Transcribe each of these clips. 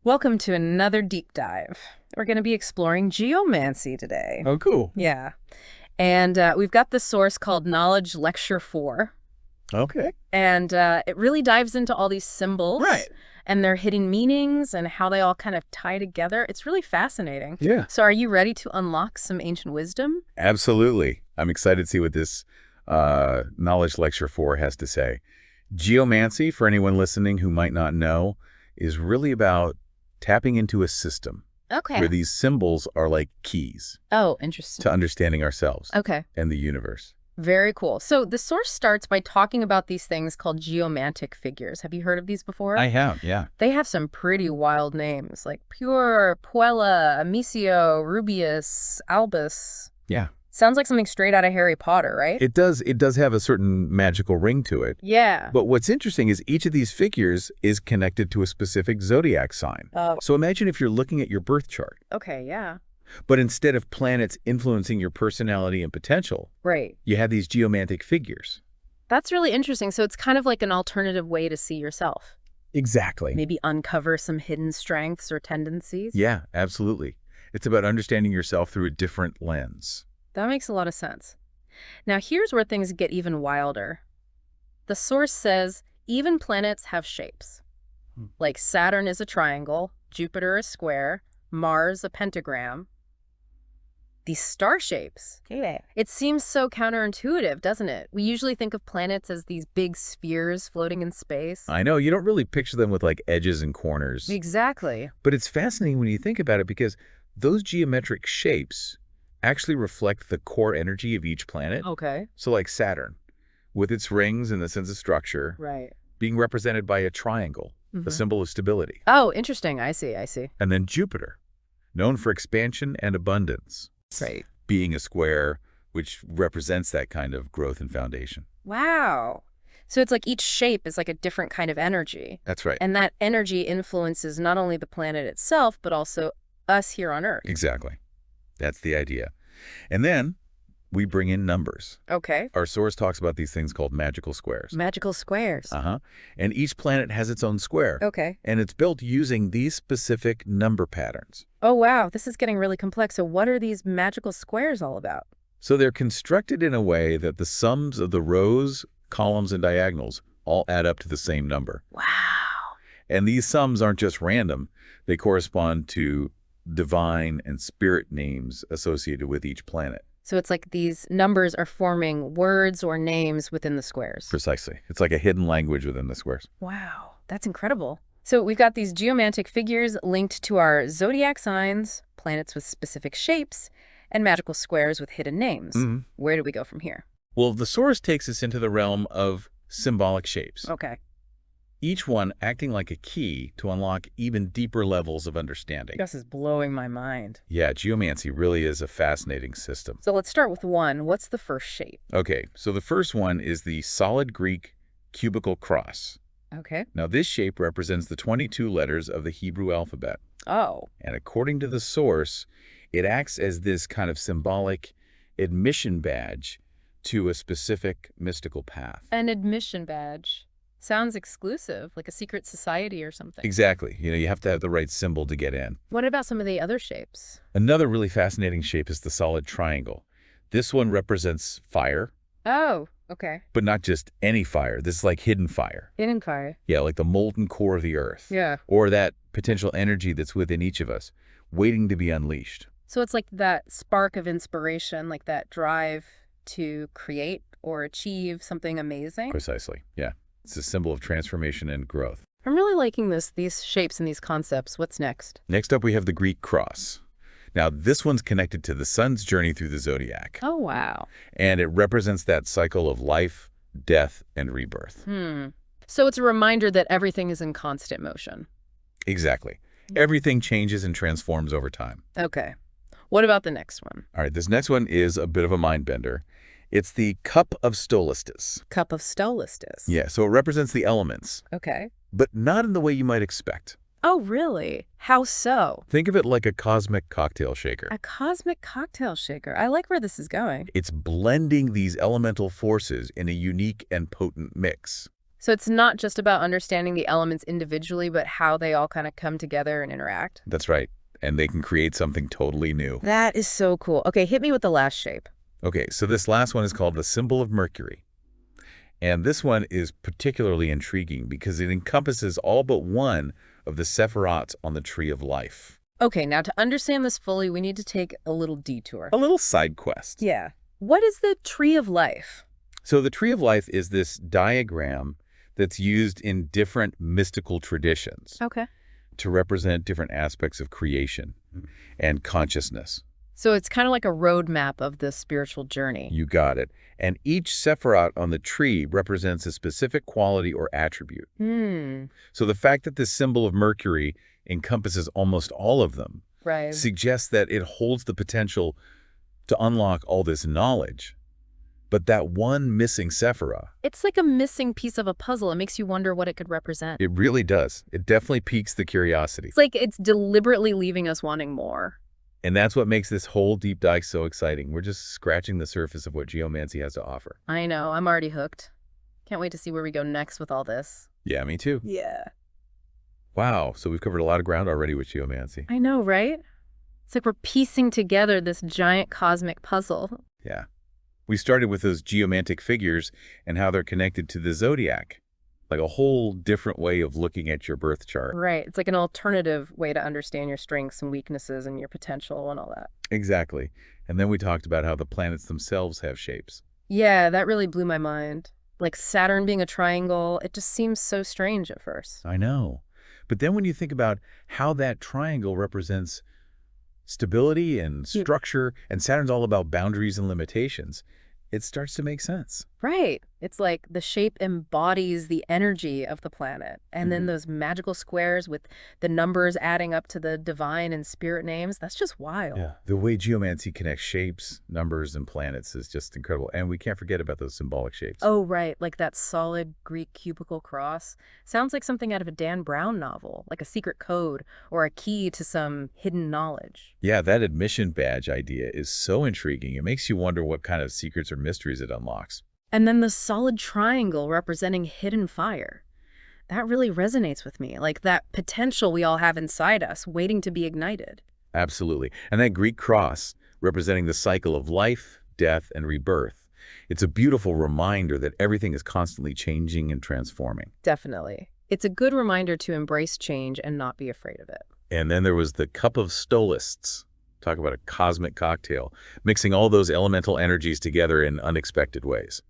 Welcome to another deep dive. We're going to be exploring geomancy today. Oh, cool. Yeah. And we've got the source called Knowledge Lecture 4. Okay. And it really dives into all these symbols. Right. And their hidden meanings and how they all kind of tie together. It's really fascinating. Yeah. So are you ready to unlock some ancient wisdom? Absolutely. I'm excited to see what this Knowledge Lecture 4 has to say. Geomancy, for anyone listening who might not know, is really about tapping into a system Okay. where these symbols are like keys Oh, interesting. to understanding ourselves Okay. and the universe. Very cool. So the source starts by talking about these things called geomantic figures. Have you heard of these before? I have, yeah. They have some pretty wild names like Pure, Puella, Amicio, Rubius, Albus. Yeah. Sounds like something straight out of Harry Potter, right? It does have a certain magical ring to it. Yeah. But what's interesting is each of these figures is connected to a specific zodiac sign. Oh, So imagine if you're looking at your birth chart, okay, yeah. but instead of planets influencing your personality and potential, Right. you have these geomantic figures. That's really interesting. So it's kind of like an alternative way to see yourself. Exactly. Maybe uncover some hidden strengths or tendencies. Yeah, absolutely. It's about understanding yourself through a different lens. That makes a lot of sense. Now, here's where things get even wilder. The source says even planets have shapes. Like Saturn is a triangle, Jupiter a square, Mars a pentagram. These star shapes. It seems so counterintuitive, doesn't it? We usually think of planets as these big spheres floating in space. I know, you don't really picture them with like edges and corners. Exactly. But it's fascinating when you think about it because those geometric shapes actually reflect the core energy of each planet. Okay. So like Saturn, with its rings and the sense of structure, Right. being represented by a triangle, a symbol of stability. Oh, interesting. I see. And then Jupiter, known for expansion and abundance, Right. being a square, which represents that kind of growth and foundation. Wow. So it's like each shape is like a different kind of energy. That's right. And that energy influences not only the planet itself, but also us here on Earth. Exactly. That's the idea. And then we bring in numbers. Okay. Our source talks about these things called magical squares. Magical squares. Uh-huh. And each planet has its own square. Okay. And it's built using these specific number patterns. Oh, wow. This is getting really complex. So what are these magical squares all about? So they're constructed in a way that the sums of the rows, columns, and diagonals all add up to the same number. Wow. And these sums aren't just random. They correspond to divine and spirit names associated with each planet. So it's like these numbers are forming words or names within the squares. Precisely. It's like a hidden language within the squares. Wow. That's incredible. So we've got these geomantic figures linked to our zodiac signs, planets with specific shapes, and magical squares with hidden names. Where do we go from here? Well, the source takes us into the realm of symbolic shapes, Okay. each one acting like a key to unlock even deeper levels of understanding. This is blowing my mind. Yeah, geomancy really is a fascinating system. So let's start with one. What's the first shape? Okay, so the first one is the solid Greek cubical cross. Okay. Now, this shape represents the 22 letters of the Hebrew alphabet. Oh. And according to the source, it acts as this kind of symbolic admission badge to a specific mystical path. An admission badge. Sounds exclusive, like a secret society or something. Exactly. You have to have the right symbol to get in. What about some of the other shapes? Another really fascinating shape is the solid triangle. This one represents fire, Oh, okay. but not just any fire. This is like hidden fire. Hidden fire. Yeah, like the molten core of the earth. Yeah. Or that potential energy that's within each of us, waiting to be unleashed. So it's like that spark of inspiration, like that drive to create or achieve something amazing. Precisely. Yeah. It's a symbol of transformation and growth. I'm really liking these shapes and these concepts. What's next? Next up, we have the Greek cross. Now, this one's connected to the sun's journey through the zodiac, Oh, wow. and it represents that cycle of life, death, and rebirth. So it's a reminder that everything is in constant motion. Exactly. Everything changes and transforms over time. Okay. What about the next one? All right, this next one is a bit of a mind bender. It's the Cup of Stolastus. Cup of Stolastus. Yeah, so it represents the elements, Okay. but not in the way you might expect. Oh, really? How so? Think of it like a cosmic cocktail shaker. A cosmic cocktail shaker. I like where this is going. It's blending these elemental forces in a unique and potent mix. So it's not just about understanding the elements individually, but how they all kind of come together and interact. That's right. And they can create something totally new. That is so cool. Okay, hit me with the last shape. Okay, so this last one is called the symbol of Mercury. And this one is particularly intriguing because it encompasses all but one of the Sephirots on the Tree of Life. Okay, now to understand this fully, we need to take a little detour. A little side quest. Yeah. What is the Tree of Life? So the Tree of Life is this diagram that's used in different mystical traditions Okay. to represent different aspects of creation and consciousness. So it's kind of like a roadmap of the spiritual journey. You got it. And each Sephirot on the tree represents a specific quality or attribute. So the fact that this symbol of Mercury encompasses almost all of them Right. suggests that it holds the potential to unlock all this knowledge. But that one missing Sephirah, It's like a missing piece of a puzzle. It makes you wonder what it could represent. it really does. It definitely piques the curiosity. It's like it's deliberately leaving us wanting more. And that's what makes this whole deep dive so exciting. We're just scratching the surface of what geomancy has to offer. I know. I'm already hooked. Can't wait to see where we go next with all this. Yeah, me too. Yeah. Wow, so we've covered a lot of ground already with geomancy. I know, right? It's like we're piecing together this giant cosmic puzzle. Yeah. We started with those geomantic figures and how they're connected to the zodiac. Like a whole different way of looking at your birth chart. Right. It's like an alternative way to understand your strengths and weaknesses and your potential and all that. Exactly. And then we talked about how the planets themselves have shapes. Yeah, that really blew my mind. Like Saturn being a triangle, it just seems so strange at first. I know. But then when you think about how that triangle represents stability and structure, and Saturn's all about boundaries and limitations, it starts to make sense. Right. It's like the shape embodies the energy of the planet. And then those magical squares with the numbers adding up to the divine and spirit names, that's just wild. Yeah. The way geomancy connects shapes, numbers, and planets is just incredible. And we can't forget about those symbolic shapes. Oh, right. Like that solid Greek cubical cross. Sounds like something out of a Dan Brown novel, like a secret code or a key to some hidden knowledge. Yeah, that admission badge idea is so intriguing. It makes you wonder what kind of secrets or mysteries it unlocks. And then the solid triangle representing hidden fire. That really resonates with me, like that potential we all have inside us waiting to be ignited. Absolutely. And that Greek cross, representing the cycle of life, death, and rebirth. It's a beautiful reminder that everything is constantly changing and transforming. Definitely. It's a good reminder to embrace change and not be afraid of it. And then there was the Cup of Stolists. Talk about a cosmic cocktail, mixing all those elemental energies together in unexpected ways.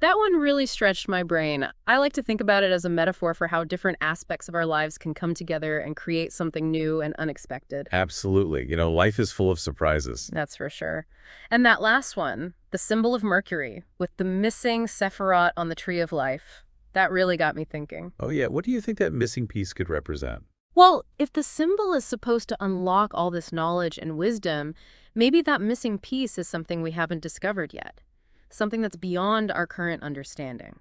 That one really stretched my brain. I like to think about it as a metaphor for how different aspects of our lives can come together and create something new and unexpected. Absolutely. You know, life is full of surprises. That's for sure. And that last one, the symbol of Mercury, with the missing Sephirot on the Tree of Life, that really got me thinking. Oh, yeah. What do you think that missing piece could represent? Well, if the symbol is supposed to unlock all this knowledge and wisdom, maybe that missing piece is something we haven't discovered yet. Something that's beyond our current understanding.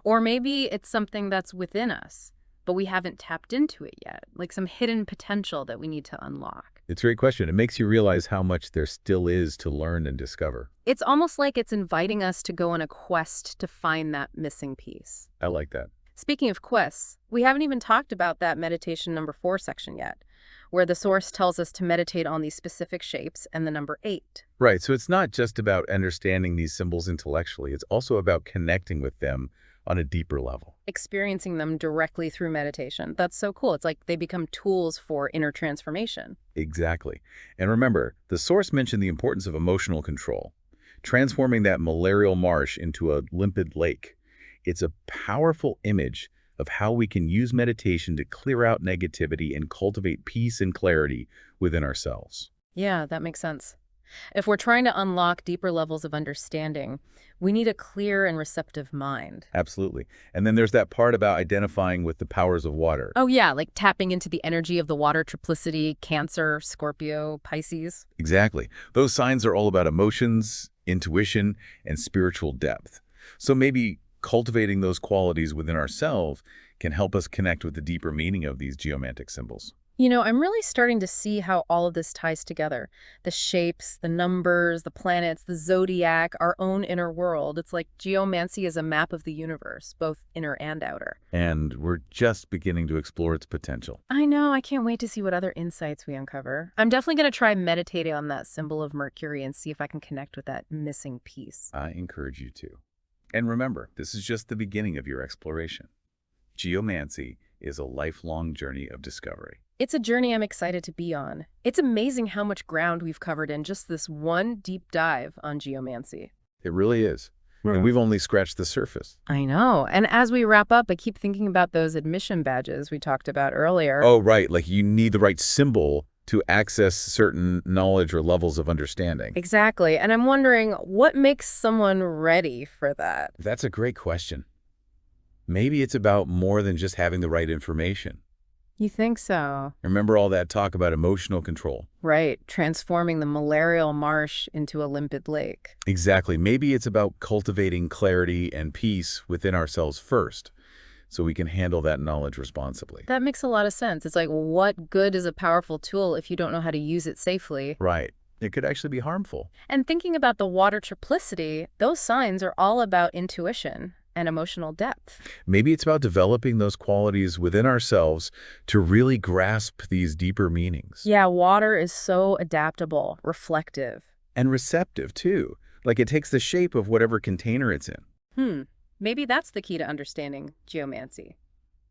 Or maybe it's something that's within us, but we haven't tapped into it yet, like some hidden potential that we need to unlock. It's a great question. It makes you realize how much there still is to learn and discover. It's almost like it's inviting us to go on a quest to find that missing piece. I like that. Speaking of quests, we haven't even talked about that meditation number 4 section yet, where the source tells us to meditate on these specific shapes and the number 8. Right. So it's not just about understanding these symbols intellectually. It's also about connecting with them on a deeper level. Experiencing them directly through meditation. That's so cool. It's like they become tools for inner transformation. Exactly. And remember, the source mentioned the importance of emotional control, transforming that malarial marsh into a limpid lake. It's a powerful image of how we can use meditation to clear out negativity and cultivate peace and clarity within ourselves. Yeah, that makes sense. If we're trying to unlock deeper levels of understanding, we need a clear and receptive mind. Absolutely. And then there's that part about identifying with the powers of water. Oh yeah, like tapping into the energy of the water triplicity, Cancer, Scorpio, Pisces. Exactly. Those signs are all about emotions, intuition, and spiritual depth. So maybe cultivating those qualities within ourselves can help us connect with the deeper meaning of these geomantic symbols. I'm really starting to see how all of this ties together. The shapes, the numbers, the planets, the zodiac, our own inner world. It's like geomancy is a map of the universe, both inner and outer. And we're just beginning to explore its potential. I know, I can't wait to see what other insights we uncover. I'm definitely going to try meditating on that symbol of Mercury and see if I can connect with that missing piece. I encourage you to. And remember, this is just the beginning of your exploration. Geomancy is a lifelong journey of discovery. It's a journey I'm excited to be on. It's amazing how much ground we've covered in just this one deep dive on geomancy. It really is. And we've only scratched the surface. I know. And as we wrap up, I keep thinking about those admission badges we talked about earlier. Oh, right. Like you need the right symbol to access certain knowledge or levels of understanding. Exactly. And I'm wondering, what makes someone ready for that? That's a great question. Maybe it's about more than just having the right information. You think so? Remember all that talk about emotional control? Right. Transforming the malarial marsh into a limpid lake. Exactly. Maybe it's about cultivating clarity and peace within ourselves first, so we can handle that knowledge responsibly. That makes a lot of sense. It's like, what good is a powerful tool if you don't know how to use it safely? Right. It could actually be harmful. And thinking about the water triplicity, those signs are all about intuition and emotional depth. Maybe it's about developing those qualities within ourselves to really grasp these deeper meanings. Yeah, water is so adaptable, reflective. And receptive, too. Like it takes the shape of whatever container it's in. Maybe that's the key to understanding geomancy.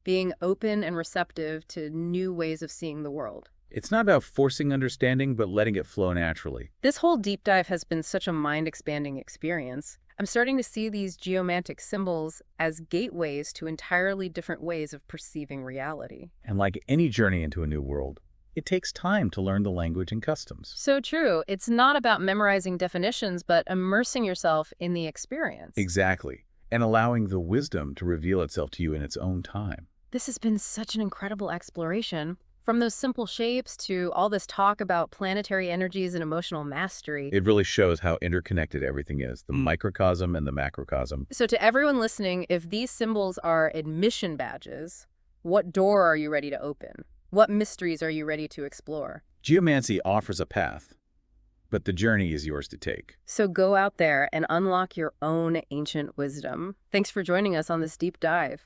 Being open and receptive to new ways of seeing the world. It's not about forcing understanding, but letting it flow naturally. This whole deep dive has been such a mind-expanding experience. I'm starting to see these geomantic symbols as gateways to entirely different ways of perceiving reality. And like any journey into a new world, it takes time to learn the language and customs. So true. It's not about memorizing definitions, but immersing yourself in the experience. Exactly. And allowing the wisdom to reveal itself to you in its own time. This has been such an incredible exploration. From those simple shapes to all this talk about planetary energies and emotional mastery. It really shows how interconnected everything is, the microcosm and the macrocosm. So to everyone listening, if these symbols are admission badges, what door are you ready to open? What mysteries are you ready to explore? Geomancy offers a path, but the journey is yours to take. So go out there and unlock your own ancient wisdom. Thanks for joining us on this deep dive.